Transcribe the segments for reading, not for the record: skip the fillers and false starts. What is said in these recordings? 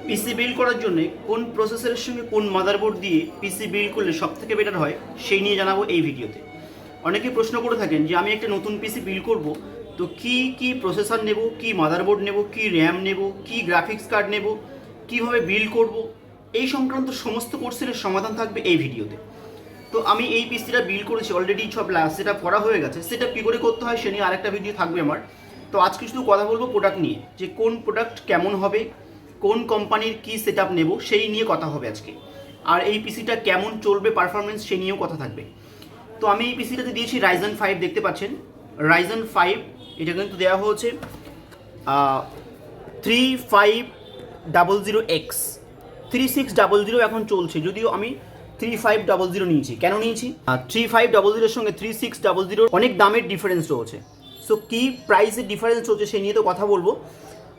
PC build করার জন্য কোন প্রসেসরের সঙ্গে কোন মাদারবোর্ড দিয়ে পিসি বিল্ড করলে সবথেকে বেটার হয় সেই নিয়ে জানাবো এই ভিডিওতে। অনেকে প্রশ্ন করে থাকেন যে আমি একটা নতুন পিসি বিল্ড করব, তো কি প্রসেসর নেব, কি মাদারবোর্ড নেব, কি র্যাম নেব, কি গ্রাফিক্স কার্ড নেব, কিভাবে বিল্ড করব, এই সংক্রান্ত সমস্ত কোশ্চেনের সমাধান থাকবে এই ভিডিওতে। তো আমি এই পিসিটা বিল্ড করেছি, অলরেডি সব সেট আপ করা হয়ে গেছে। সেট আপ কী করে করতে হয় সে নিয়ে আরেকটা ভিডিও থাকবে আমার। তো আজকে শুধু কথা বলবো প্রোডাক্ট নিয়ে, যে কোন প্রোডাক্ট কেমন হবে, কোন কোম্পানির কী সেট আপ নেবো সেই নিয়ে কথা হবে আজকে। আর এই পিসিটা কেমন চলবে, পারফরমেন্স সে নিয়েও কথা থাকবে। তো আমি এই পিসিটাতে দিয়েছি রাইজেন 5, দেখতে পাচ্ছেন রাইজেন 5। এটা কিন্তু দেওয়া হচ্ছে 3500X 3600 এখন চলছে, যদিও আমি 3500 নিয়েছি। কেন নিয়েছি? 3500 সঙ্গে 3600 অনেক দামের ডিফারেন্স রয়েছে। সো কী প্রাইসের ডিফারেন্স রয়েছে সে নিয়ে তো কথা বলবো।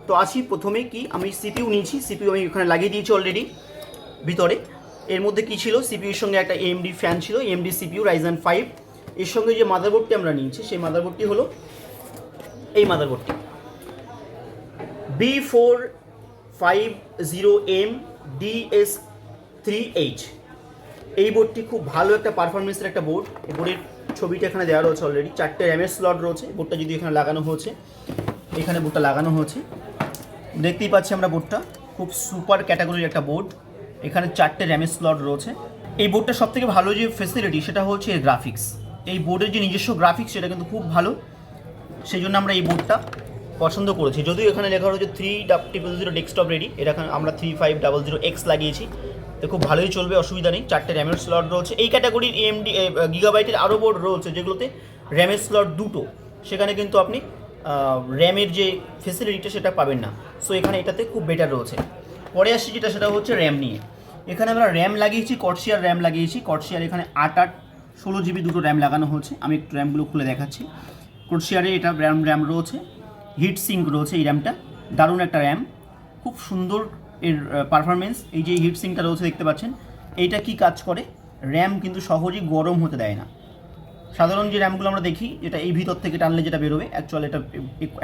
তো আসি প্রথমে কি, আমি সিপিইউ নিয়েছি। সিপিইউ আমি ওখানে লাগিয়ে দিয়েছি অলরেডি ভিতরে। এর মধ্যে কি ছিল, সিপিইউর সঙ্গে একটা AMD ফ্যান ছিল, AMD সিপিইউ রাইজেন 5। এর সঙ্গে যে মাদারবোর্ডটি আমরা নিয়েছি সেই মাদারবোর্ডটি হলো এই মাদারবোর্ডটি B450M DS3H। এই বোর্ডটি খুব ভালো একটা পারফরমেন্সের একটা বোর্ড। এই বোর্ডের ছবিটা এখানে দেওয়া রয়েছে অলরেডি। 4টে র্যামের স্লট রয়েছে। বোর্ডটা যদি এখানে লাগানো হয়েছে, এখানে বোর্ডটা লাগানো হয়েছে, দেখতেই পাচ্ছি আমরা বোর্ডটা। খুব সুপার ক্যাটাগরির একটা বোর্ড। এখানে 4টে র্যামের স্লট রয়েছে। এই বোর্ডটা সবথেকে ভালো যে ফেসিলিটি সেটা হচ্ছে এর গ্রাফিক্স। এই বোর্ডের যে নিজস্ব গ্রাফিক্স সেটা কিন্তু খুব ভালো, সেই জন্য আমরা এই বোর্ডটা পছন্দ করেছি। যদিও এখানে লেখা রয়েছে 3000 ডেস্কটপ রেডি, এটা আমরা 3500X লাগিয়েছি। তো খুব ভালোই চলবে, অসুবিধা নেই। 4টে র্যামের স্লট রয়েছে। এই ক্যাটাগরির AMD গিগাবাইটের আরও বোর্ড রয়েছে যেগুলোতে র্যামের স্লট দুটো, সেখানে কিন্তু আপনি র্যামের যে ফেসিলিটিটা সেটা পাবেন না। সো এখানে এটাতে খুব বেটার রয়েছে। পরে আসছি যেটা, সেটা হচ্ছে র্যাম নিয়ে। এখানে আমরা র্যাম লাগিয়েছি, কর্সিয়ার র্যাম লাগিয়েছি। কর্সিয়ার এখানে 8/16 GB দুটো র্যাম লাগানো হয়েছে। আমি একটু র্যামগুলো খুলে দেখাচ্ছি। কর্সিয়ারে এটা র্যাম রয়েছে, হিট সিঙ্ক রয়েছে। এই র্যামটা দারুণ একটা র্যাম, খুব সুন্দর এর পারফরমেন্স। এই যে হিট সিঙ্কটা রয়েছে দেখতে পাচ্ছেন, এইটা কি কাজ করে, র্যাম কিন্তু সহজেই গরম হতে দেয় না। সাধারণ যে র্যামগুলো আমরা দেখি, যেটা এই ভিতর থেকে টানলে যেটা বেরোবে, অ্যাকচুয়ালি এটা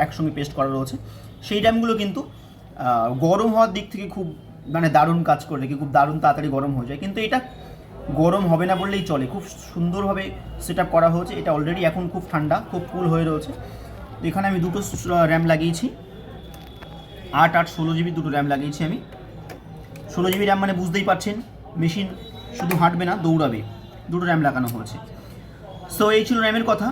একসঙ্গে পেস্ট করা রয়েছে, সেই র্যামগুলো কিন্তু গরম হওয়ার দিক থেকে খুব দারুণ কাজ করে, খুব দারুণ তাড়াতাড়ি গরম হয়ে যায়। কিন্তু এটা গরম হবে না বললেই চলে, খুব সুন্দরভাবে সেট আপ করা হয়েছে। এটা অলরেডি এখন খুব ঠান্ডা, খুব কুল হয়ে রয়েছে। তো এখানে আমি দুটো র্যাম লাগিয়েছি, 8/16 GB দুটো র্যাম লাগিয়েছি আমি। 16 GB র্যাম মানে বুঝতেই পারছেন, মেশিন শুধু হাঁটবে না, দৌড়াবে। দুটো র্যাম লাগানো হয়েছে। সো এই ছিল র্যামের কথা।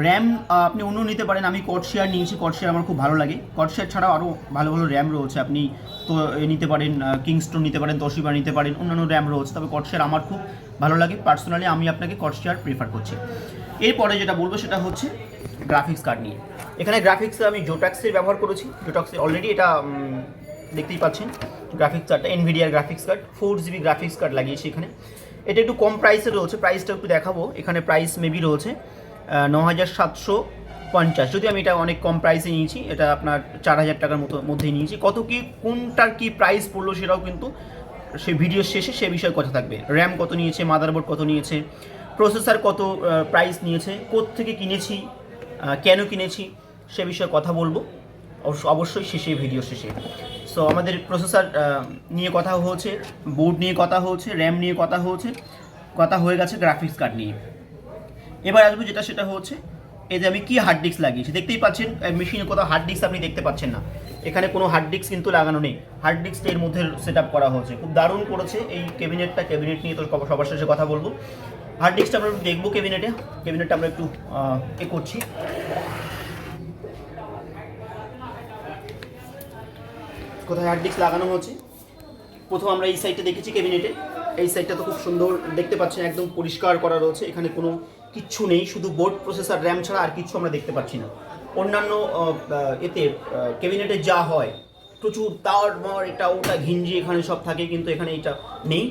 র্যাম আপনি অন্য নিতে পারেন, আমি কর্সিয়ার নিয়েছি। কর্সিয়ার আমার খুব ভালো লাগে। কর্সিয়ার ছাড়াও আরও ভালো ভালো র্যাম রয়েছে, আপনি তো নিতে পারেন, কিংস্টোন নিতে পারেন, তোশিবা নিতে পারেন, অন্যান্য র্যাম রয়েছে। তবে কর্সিয়ার আমার খুব ভালো লাগে পার্সোনালি, আমি আপনাকে কর্সিয়ার প্রেফার করছি। এরপরে যেটা বলবো সেটা হচ্ছে গ্রাফিক্স কার্ড নিয়ে। এখানে গ্রাফিক্সে আমি জোটাক্সের ব্যবহার করেছি। জোটাক্সের অলরেডি এটা দেখতেই পাচ্ছেন গ্রাফিক্স কার্ডটা, এনভিডিয়ার graphics card 4 GB graphics card লাগিয়েছি এখানে। এটা একটু কম প্রাইসে রয়েছে, প্রাইসটা একটু দেখাবো। এখানে প্রাইস মেবি রয়েছে 9750, যদি আমি এটা অনেক কম প্রাইসে নিয়েছি। এটা আপনার 4000 টাকার মধ্যেই নিয়েছি। কত কি কোনটার কি প্রাইস পড়লো সেটাও কিন্তু সেই ভিডিওর শেষে সে বিষয়ে কথা থাকবে। র্যাম কত নিয়েছে, মাদারবোর্ড কত নিয়েছে, প্রসেসর কত প্রাইস নিয়েছে, কোত্থেকে কিনেছি, কেন কিনেছি, সে বিষয়ে কথা বলবো অবশ্যই শেষে, ভিডিও শেষে। সো আমাদের প্রসেসর নিয়ে কথা হয়েছে, বোর্ড নিয়ে কথা হয়েছে, র্যাম নিয়ে কথা হয়েছে, কথা হয়ে গেছে গ্রাফিক্স কার্ড নিয়ে। এবার আসবো যেটা, সেটা হচ্ছে এই যে আমি কি হার্ড ডিস্ক লাগিয়েছি। দেখতেই পাচ্ছেন মেশিনে কোথাও হার্ড ডিস্ক আপনি দেখতে পাচ্ছেন না, এখানে কোনো হার্ড ডিস্ক কিন্তু লাগানো নেই। হার্ড ডিস্কটা এর মধ্যে সেট আপ করা হয়েছে, খুব দারুণ করেছে এই ক্যাবিনেট নিয়ে তো সবার শেষে কথা বলবো। হার্ড ডিস্কটা আমরা একটু দেখবো, ক্যাবিনেটটা আমরা একটু করছি। কোথায় হার্ড ডিস্ক লাগানো হয়েছে, প্রথম আমরা এই সাইডটা দেখেছি ক্যাবিনেটে। এই সাইডটা তো খুব সুন্দর দেখতে পাচ্ছেন, একদম পরিষ্কার করা রয়েছে। এখানে কোনো কিচ্ছু নেই, শুধু বোর্ড, প্রসেসর, র্যাম ছাড়া আর কিছু আমরা দেখতে পাচ্ছি না। অন্যান্য এতে ক্যাবিনেটে যা হয় প্রচুর তার মার, এটা ওটা ঘিঞ্জি এখানে সব থাকে, কিন্তু এখানে এটা নেই।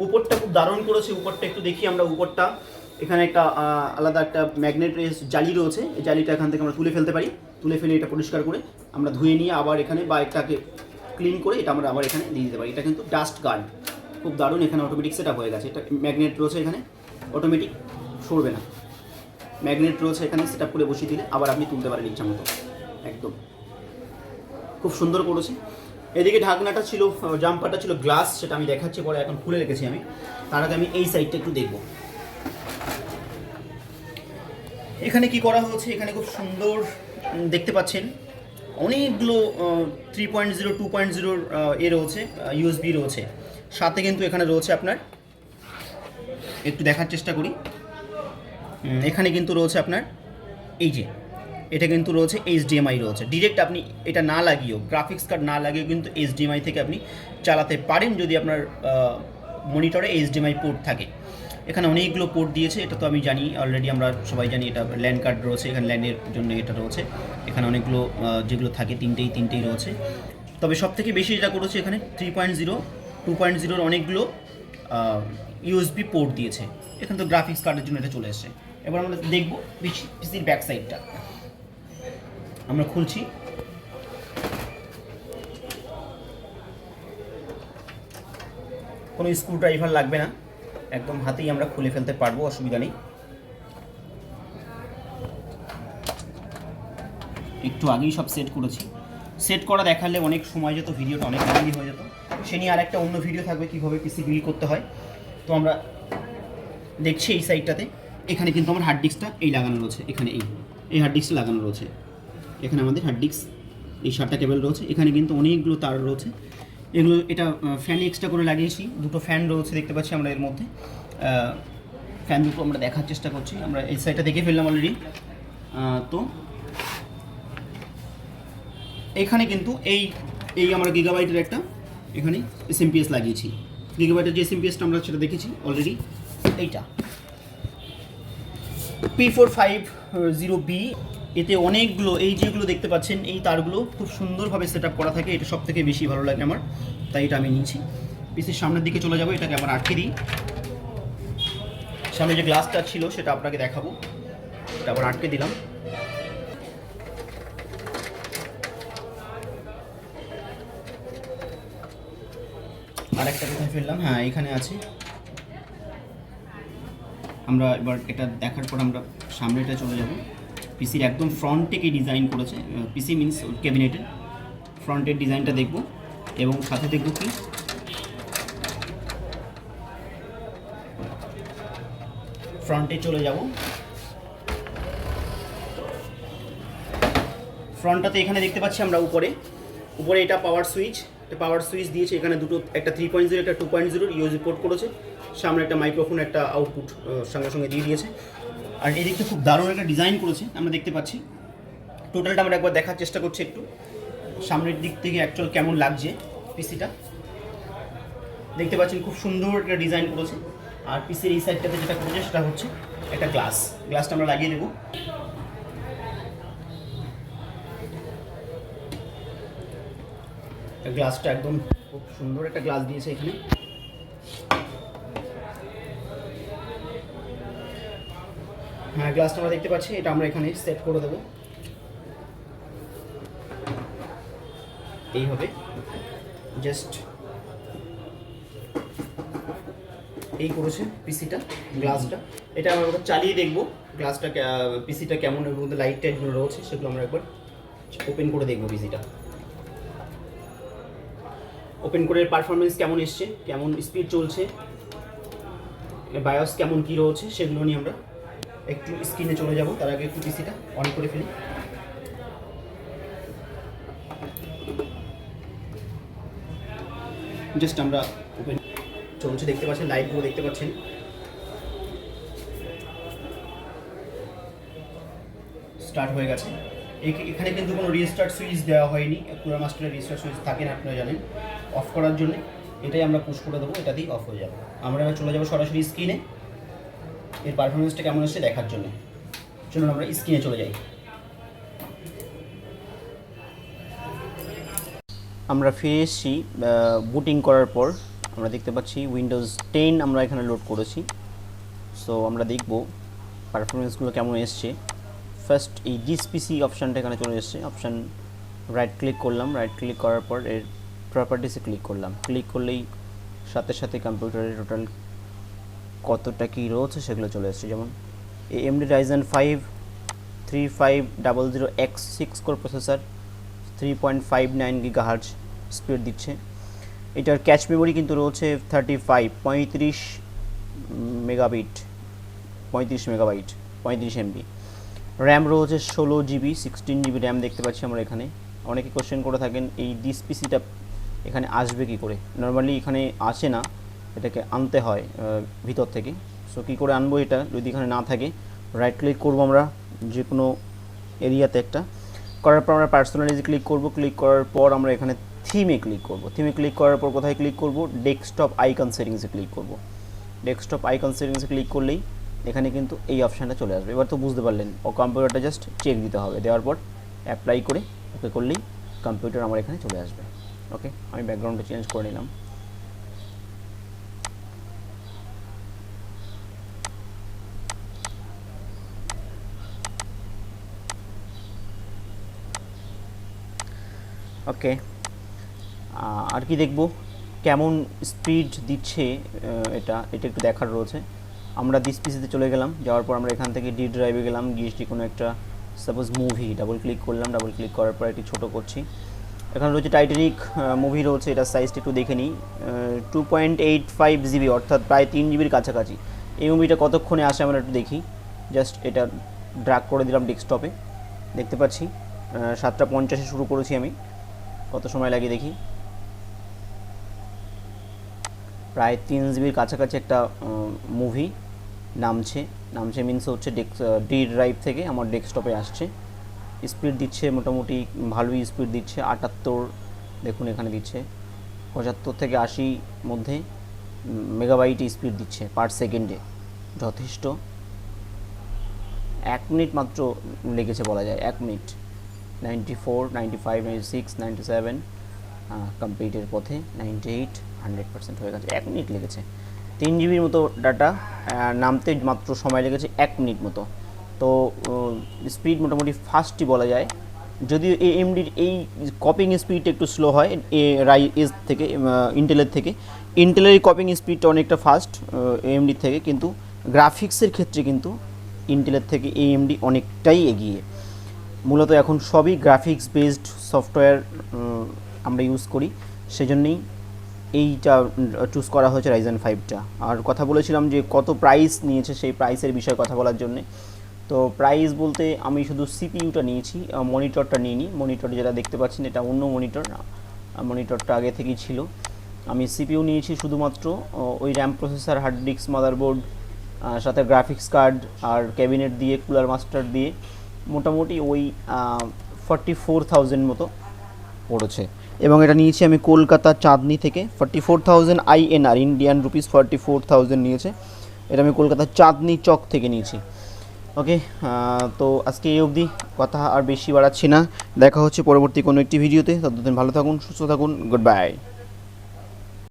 উপরটা খুব দারুণ করেছে। উপরটা একটু দেখি আমরা। উপরটা এখানে একটা আলাদা একটা ম্যাগনেট জালি রয়েছে। এই জালিটা এখান থেকে আমরা তুলে ফেলতে পারি। তুলে ফেলে এটা পরিষ্কার করে আমরা ধুয়ে নিয়ে আবার এখানে, বা এটাকে ক্লিন করে এটা আমরা আবার এখানে দিয়ে দিতে পারি। এটা কিন্তু ডাস্ট গার্ড, খুব দারুণ। এখানে অটোমেটিক সেট আপ হয়ে গেছে। এটা ম্যাগনেট রয়েছে, এখানে অটোমেটিক সরবে না। ম্যাগনেট রয়েছে এখানে, সেট আপ করে বসিয়ে দিলে আবার আপনি তুলতে পারেন ইচ্ছা মতো। একদম খুব সুন্দর করেছে। এদিকে ঢাকনাটা ছিল, জাম্পারটা ছিল গ্লাস, সেটা আমি দেখাচ্ছি পরে, এখন খুলে রেখেছি আমি। তার আগে আমি এই সাইডটা একটু দেখব। এখানে কি করা হয়েছে, এখানে খুব সুন্দর দেখতে পাচ্ছেন অনেকগুলো 3.0 2.0 এ রয়েছে, ইউএসবি রয়েছে। সাথে কিন্তু এখানে রয়েছে আপনার, একটু দেখার চেষ্টা করি, এখানে কিন্তু রয়েছে আপনার এই যে, এটা কিন্তু রয়েছে HDMI রয়েছে। ডিরেক্ট আপনি এটা না লাগিয়েও, গ্রাফিক্স কার্ড না লাগিয়েও কিন্তু HDMI থেকে আপনি চালাতে পারেন যদি আপনার মনিটরে HDMI পোর্ট থাকে। এখানে অনেকগুলো পোর্ট দিয়েছে, এটা তো আমি জানি অলরেডি, আমরা সবাই জানি। এটা ল্যান্ড কার্ড রয়েছে, এখানে ল্যান্ডের জন্য এটা রয়েছে। এখানে অনেকগুলো যেগুলো থাকে তিনটেই রয়েছে। তবে সবথেকে বেশি যেটা করেছে এখানে 3.0 2.0 অনেকগুলো ইউএসবি পোর্ট দিয়েছে। এখানে তো গ্রাফিক্স কার্ডের জন্য এটা চলে এসেছে। এবার আমরা দেখব পিসির ব্যাক সাইডটা। আমরা খুলছি, কোনো স্ক্রু ড্রাইভার লাগবে না, একদম হাতেই আমরা খুলে ফেলতে পারবো, অসুবিধা নেই। একটু আগেই সব সেট করেছি। সেট করা দেখালে অনেক সময় যেত, ভিডিওটা অনেক লম্বি হয়ে যেত। সে নিয়ে আরেকটা অন্য ভিডিও থাকবে কীভাবে পিসি বিল করতে হয়। তো আমরা দেখছি এই সাইডটাতে, এখানে কিন্তু আমার হার্ড ডিস্কটা এই লাগানো রয়েছে, এখানে এই হার্ড ডিস্কটা লাগানো রয়েছে। এখানে আমাদের হার্ড ডিস্ক, এই 7টা কেবল রয়েছে। এখানে কিন্তু অনেকগুলো তার রয়েছে, এগুলো এটা ফ্যান এক্সট্রা করে লাগিয়েছি। দুটো ফ্যান রয়েছে দেখতে পাচ্ছি আমরা এর মধ্যে। ফ্যান দুটো আমরা দেখার চেষ্টা করছি, আমরা এই সাইডটা দেখে ফেললাম অলরেডি। তো এখানে কিন্তু এই আমরা গিগাবাইটের একটা এখানে SMPS লাগিয়েছি। গিগাবাইটের যে SMPSটা আমরা সেটা দেখেছি অলরেডি, এইটা P450B। এতে অনেকগুলো, এই যেগুলো দেখতে পাচ্ছেন এই তারগুলো খুব সুন্দরভাবে সেট আপ করা থাকে। এটা সব থেকে বেশি ভালো লাগে আমার, তাই এটা আমি নিয়েছি। পিসির সামনের দিকে চলে যাবো, এটাকে আবার আটকে দিই। সামনে যে গ্লাসটা ছিল সেটা আপনাকে দেখাবো, এটা আবার আটকে দিলাম। আরেকটা কোথায় ফেললাম, হ্যাঁ এখানে আছে। আমরা এবার এটা দেখার পর আমরা সামনেটা চলে যাব। পিসির একদম ফ্রন্ট থেকে ডিজাইন করেছে, পিসি মিন্স ক্যাবিনেটের ফ্রন্টের ডিজাইনটা দেখব, এবং সাথে দেখব কি ফ্রন্টে চলে যাব। ফ্রন্টটাতে এখানে দেখতে পাচ্ছি আমরা উপরে এটা পাওয়ার সুইচ দিয়েছে। এখানে দুটো, একটা 3.0 একটা 2.0 ইউএসবি পোর্ট করেছে। সামনে একটা মাইক্রোফোন, একটা আউটপুট সঙ্গে সঙ্গে দিয়ে দিয়েছে। আর এদিকটা খুব দারুণ একটা ডিজাইন করেছে, আমরা দেখতে পাচ্ছি। টোটালটা আমরা একবার দেখার চেষ্টা করছি একটু, সামনের দিক থেকে অ্যাকচুয়াল কেমন লাগছে পিসিটা। দেখতে পাচ্ছেন খুব সুন্দর একটা ডিজাইন করেছে। আর পিসির এই সাইডটাতে যেটা করেছে সেটা হচ্ছে একটা গ্লাসটা আমরা লাগিয়ে দেবো। গ্লাসটা একদম খুব সুন্দর একটা গ্লাস দিয়েছে এখানে। হ্যাঁ, গ্লাসটা আমরা দেখতে পাচ্ছি, এটা আমরা এখানে সেট করে দেবো এইভাবে। জাস্ট এই করেছে পিসিটা, গ্লাসটা। এটা আমরা চালিয়ে দেখবো গ্লাসটা, পিসিটা কেমন, এর মধ্যে লাইট টাইটগুলো রয়েছে সেগুলো আমরা একবার ওপেন করে দেখবো। পিসিটা ওপেন করে পারফরমেন্স কেমন এসছে, কেমন স্পিড চলছে, বায়োস কেমন কী রয়েছে সেগুলো নিয়ে আমরা একটু স্ক্রিনে চলে যাব। তার আগে একটু পিসিটা অন করে ফেলি। জাস্ট আমরা ওপেন চলছে, দেখতে পাচ্ছেন লাইটগুলো দেখতে পাচ্ছেন। স্টার্ট হয়ে গেছে। এখানে কিন্তু কোনো রিস্টার্ট সুইচ দেওয়া হয়নি, পুরো মাস্টারের রিস্টার্ট সুইচ থাকে না, আপনারা জানেন। অফ করার জন্য এটাই আমরা পুশ করে দেবো, এটাতেই অফ হয়ে যাবে। আমরা এবার চলে যাবো সরাসরি স্ক্রিনে, এর পারফরমেন্সটা কেমন এসছে দেখার জন্য। চলুন আমরা স্ক্রিনে চলে যাই। আমরা ফিরে এসেছি বুটিং করার পর। আমরা দেখতে পাচ্ছি উইন্ডোজ 10 আমরা এখানে লোড করেছি। সো আমরা দেখব পারফরমেন্সগুলো কেমন এসছে। ফার্স্ট এই দিস পিসি অপশানটা এখানে চলে এসছে। অপশান রাইট ক্লিক করলাম, রাইট ক্লিক করার পর এর প্রপার্টিসে ক্লিক করলাম। ক্লিক করলেই সাথে সাথে কম্পিউটারের টোটাল কতটা কী রয়েছে সেগুলো চলে এসছে। যেমন AMD Ryzen 5 3500X 6 core processor, 3.59 GHz speed দিচ্ছে। এটার ক্যাচ মেমোরি কিন্তু রয়েছে 35 মেগাবিট 35 এমবি। র্যাম রয়েছে 16 GB 16 GB র্যাম দেখতে পাচ্ছি আমরা এখানে। অনেকে কোশ্চেন করে থাকেন এই ডিস পিসিটা এখানে আসবে কি করে। নর্মালি এখানে আসে না, এটাকে আনতে হয় ভিতর থেকে। সো কী করে আনবো এটা যদি এখানে না থাকে, রাইট ক্লিক করবো আমরা যে কোনো এরিয়াতে একটা, করার পর আমরা পার্সোনালাইজে ক্লিক করব। ক্লিক করার পর আমরা এখানে থিমে ক্লিক করব। থিমে ক্লিক করার পর কোথায় ক্লিক করব, ডেস্কটপ আইকন সেটিংসে ক্লিক করব। ডেস্কটপ আইকন সেটিংসে ক্লিক করলেই এখানে কিন্তু এই অপশানটা চলে আসবে। এবার তো বুঝতে পারলেন, ও কম্পিউটারটা জাস্ট চেক দিতে হবে, দেওয়ার পর অ্যাপ্লাই করে ওকে করলেই কম্পিউটার আমার এখানে চলে আসবে। ওকে, আমি ব্যাকগ্রাউন্ডটা চেঞ্জ করে নিলাম। ওকে, আর কি দেখব, কেমন স্পিড দিচ্ছে এটা একটু দেখার রয়েছে। আমরা দিস পিসিতে চলে গেলাম, যাওয়ার পর আমরা এখান থেকে ডি ড্রাইভে গেলাম, গিয়ে কোনো একটা সাপোজ মুভি ডাবল ক্লিক করলাম। ডাবল ক্লিক করার পর একটি ছোটো করছি, এখানে রয়েছে টাইটানিক মুভি রয়েছে। এটা সাইজটা একটু দেখে নিই, 2.85 GB অর্থাৎ প্রায় 3 GB কাছাকাছি। এই মুভিটা কতক্ষণে আসে আমরা একটু দেখি। জাস্ট এটা ড্র্যাগ করে দিলাম ডেস্কটপে, দেখতে পাচ্ছি 7:50 শুরু করেছি আমি, কত সময় লাগে দেখি। প্রায় 3 GB কাছাকাছি একটা মুভি নামছে মিনস হচ্ছে ডি ড্রাইভ থেকে আমার ডেস্কটপে আসছে। স্পিড দিচ্ছে মোটামুটি ভালোই স্পিড দিচ্ছে, 78 দেখুন এখানে দিচ্ছে, 75 থেকে 80 মধ্যে মেগাবাইট স্পিড দিচ্ছে পার সেকেন্ডে, যথেষ্ট। 1 মিনিট মাত্র লেগেছে বলা যায়, 1 মিনিট। 94, 95, 96, 97 কমপ্লিটের পথে, 98, 100% হয়ে গেছে। 1 মিনিট লেগেছে। 3 GB মতো ডাটা নামতে মাত্র সময় লেগেছে 1 মিনিট মতো। তো স্পিড মোটামুটি ফাস্টই বলা যায়, যদিও এএমডির এই কপিং স্পিডটা একটু স্লো হয় রাইজ থেকে, ইন্টেলের থেকে। ইন্টেলের কপিং স্পিডটা অনেকটা ফাস্ট এএমডির থেকে, কিন্তু গ্রাফিক্সের ক্ষেত্রে কিন্তু ইন্টেলের থেকে এএমডি অনেকটাই এগিয়ে। মূলত এখন সবই গ্রাফিক্স বেসড সফটওয়্যার আমরা ইউজ করি, সেজন্যই এইটা চুজ করা হয়েছে রাইজেন 5টা। আর কথা বলেছিলাম যে কত প্রাইস নিয়েছে, সেই প্রাইসের বিষয়ে কথা বলার জন্যে। তো প্রাইস বলতে আমি শুধু সিপিইউটা নিয়েছি, মনিটরটা নিইনি। মনিটর যেটা দেখতে পাচ্ছেন এটা অন্য মনিটর, মনিটরটা আগে থেকেই ছিল। আমি সিপিইউ নিয়েছি শুধুমাত্র, ওই RAM processor, hard disk, motherboard, সাথে গ্রাফিক্স কার্ড আর ক্যাবিনেট দিয়ে, কুলার মাস্টার দিয়ে মোটামুটি ওই 44,000 মতো পড়েছে। এবং এটা নিয়েছি আমি কলকাতা চাঁদনি থেকে, 44,000 INR, ইন্ডিয়ান রুপিস 44,000 নিয়েছে। এটা আমি কলকাতা চাঁদনি চক থেকে নিয়েছি। ওকে, তো আজকে এই অবধি, কথা আর বেশি বাড়াচ্ছি না। দেখা হচ্ছে পরবর্তী কোনো একটি ভিডিওতে। ততদিন ভালো থাকুন, সুস্থ থাকুন, গুড বাই।